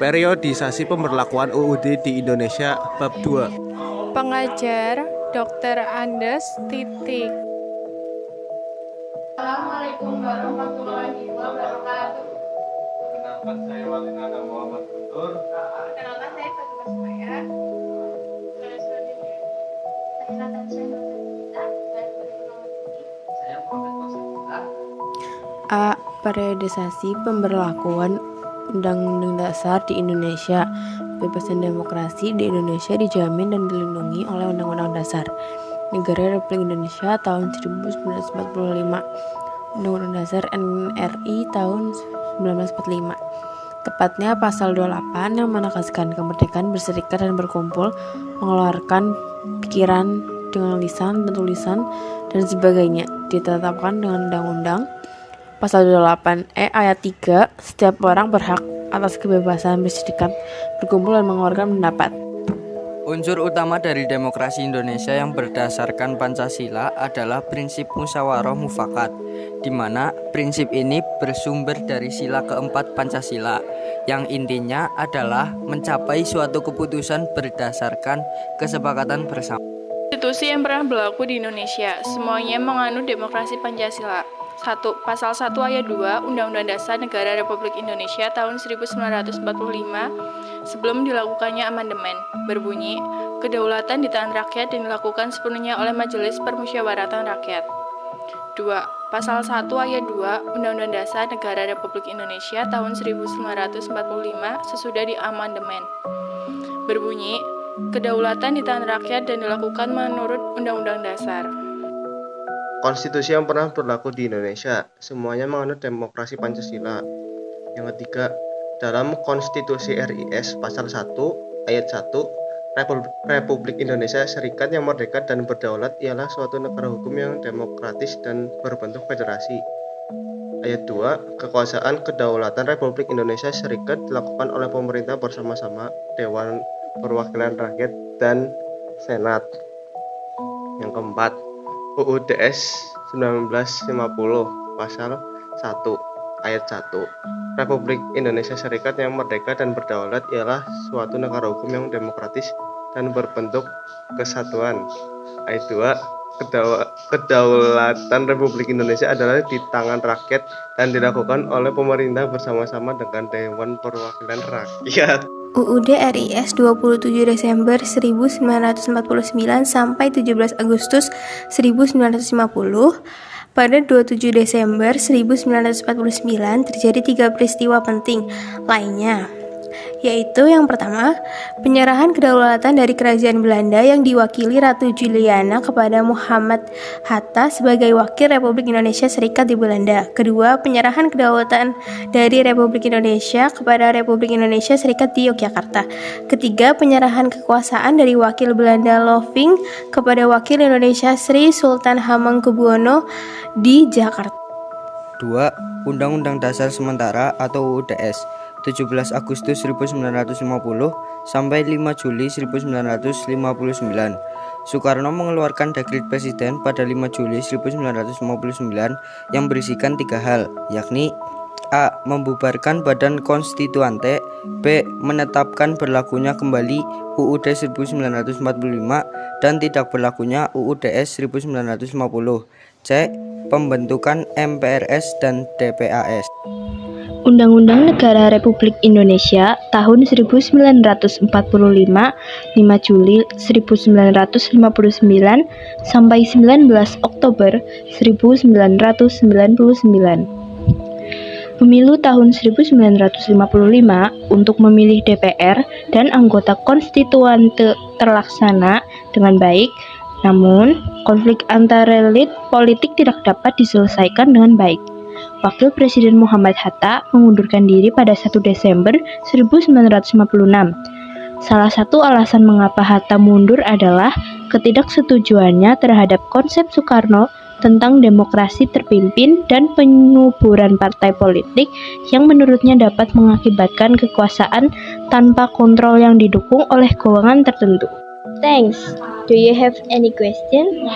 Periodisasi pemberlakuan UUD di Indonesia bab 2. Pengajar Dr. Andes Titik. Assalamualaikum warahmatullahi wabarakatuh. Perkenalkan saya Walinana Muhammad Guntur. Perkenalkan saya Fatimah Sumaya. Saya Sudin. Saya Nathan Syahmata dan Saya Muhammad Fatimah. A. Periodisasi pemberlakuan Undang-Undang Dasar di Indonesia. Kebebasan demokrasi di Indonesia dijamin dan dilindungi oleh Undang-Undang Dasar Negara Republik Indonesia tahun 1945, Undang-Undang Dasar NRI tahun 1945. Tepatnya pasal 28 yang menegaskan kemerdekaan berserikat dan berkumpul, mengeluarkan pikiran dengan lisan dan tulisan dan sebagainya, ditetapkan dengan undang-undang. Pasal 28E ayat 3, setiap orang berhak atas kebebasan berserikat, berkumpul dan mengeluarkan pendapat. Unsur utama dari demokrasi Indonesia yang berdasarkan Pancasila adalah prinsip musyawarah mufakat, di mana prinsip ini bersumber dari sila keempat Pancasila, yang intinya adalah mencapai suatu keputusan berdasarkan kesepakatan bersama. Konstitusi yang pernah berlaku di Indonesia, semuanya menganut demokrasi Pancasila. 1. Pasal 1 ayat 2 Undang-Undang Dasar Negara Republik Indonesia tahun 1945 sebelum dilakukannya amandemen berbunyi, kedaulatan di tangan rakyat dan dilakukan sepenuhnya oleh Majelis Permusyawaratan Rakyat. 2. Pasal 1 ayat 2 Undang-Undang Dasar Negara Republik Indonesia tahun 1945 sesudah diamandemen berbunyi, kedaulatan di tangan rakyat dan dilakukan menurut Undang-Undang Dasar. Konstitusi yang pernah berlaku di Indonesia, semuanya menganut demokrasi Pancasila. Yang ketiga, dalam Konstitusi RIS Pasal 1 ayat 1, Republik Indonesia Serikat yang merdeka dan berdaulat ialah suatu negara hukum yang demokratis dan berbentuk federasi. Ayat 2, kekuasaan kedaulatan Republik Indonesia Serikat dilakukan oleh pemerintah bersama-sama Dewan Perwakilan Rakyat dan Senat. Yang keempat, UUDS 1950 Pasal 1 ayat 1, Republik Indonesia Serikat yang merdeka dan berdaulat ialah suatu negara hukum yang demokratis dan berbentuk kesatuan. Ayat 2, kedaulatan Republik Indonesia adalah di tangan rakyat dan dilakukan oleh pemerintah bersama-sama dengan Dewan Perwakilan Rakyat. UUD RIS 27 Desember 1949 sampai 17 Agustus 1950. Pada 27 Desember 1949 terjadi 3 peristiwa penting lainnya, yaitu yang pertama, penyerahan kedaulatan dari Kerajaan Belanda yang diwakili Ratu Juliana kepada Muhammad Hatta sebagai wakil Republik Indonesia Serikat di Belanda. Kedua, penyerahan kedaulatan dari Republik Indonesia kepada Republik Indonesia Serikat di Yogyakarta. Ketiga, penyerahan kekuasaan dari wakil Belanda Loving kepada wakil Indonesia Sri Sultan Hamengkubuwono di Jakarta. 2. Undang-Undang Dasar Sementara atau UUDS 17 Agustus 1950 sampai 5 Juli 1959. Soekarno mengeluarkan dekret presiden pada 5 Juli 1959 yang berisikan 3 hal, yakni A. Membubarkan Badan Konstituante, B. Menetapkan berlakunya kembali UUD 1945 dan tidak berlakunya UUDS 1950, C. Pembentukan MPRS dan DPAS. Undang-Undang Negara Republik Indonesia tahun 1945, 5 Juli 1959 sampai 19 Oktober 1999. Pemilu tahun 1955 untuk memilih DPR dan anggota konstituante terlaksana dengan baik, namun konflik antar elit politik tidak dapat diselesaikan dengan baik. Wakil Presiden Muhammad Hatta mengundurkan diri pada 1 Desember 1956. Salah satu alasan mengapa Hatta mundur adalah ketidaksetujuannya terhadap konsep Soekarno tentang demokrasi terpimpin dan penguburan partai politik yang menurutnya dapat mengakibatkan kekuasaan tanpa kontrol yang didukung oleh golongan tertentu. Thanks. Do you have any question?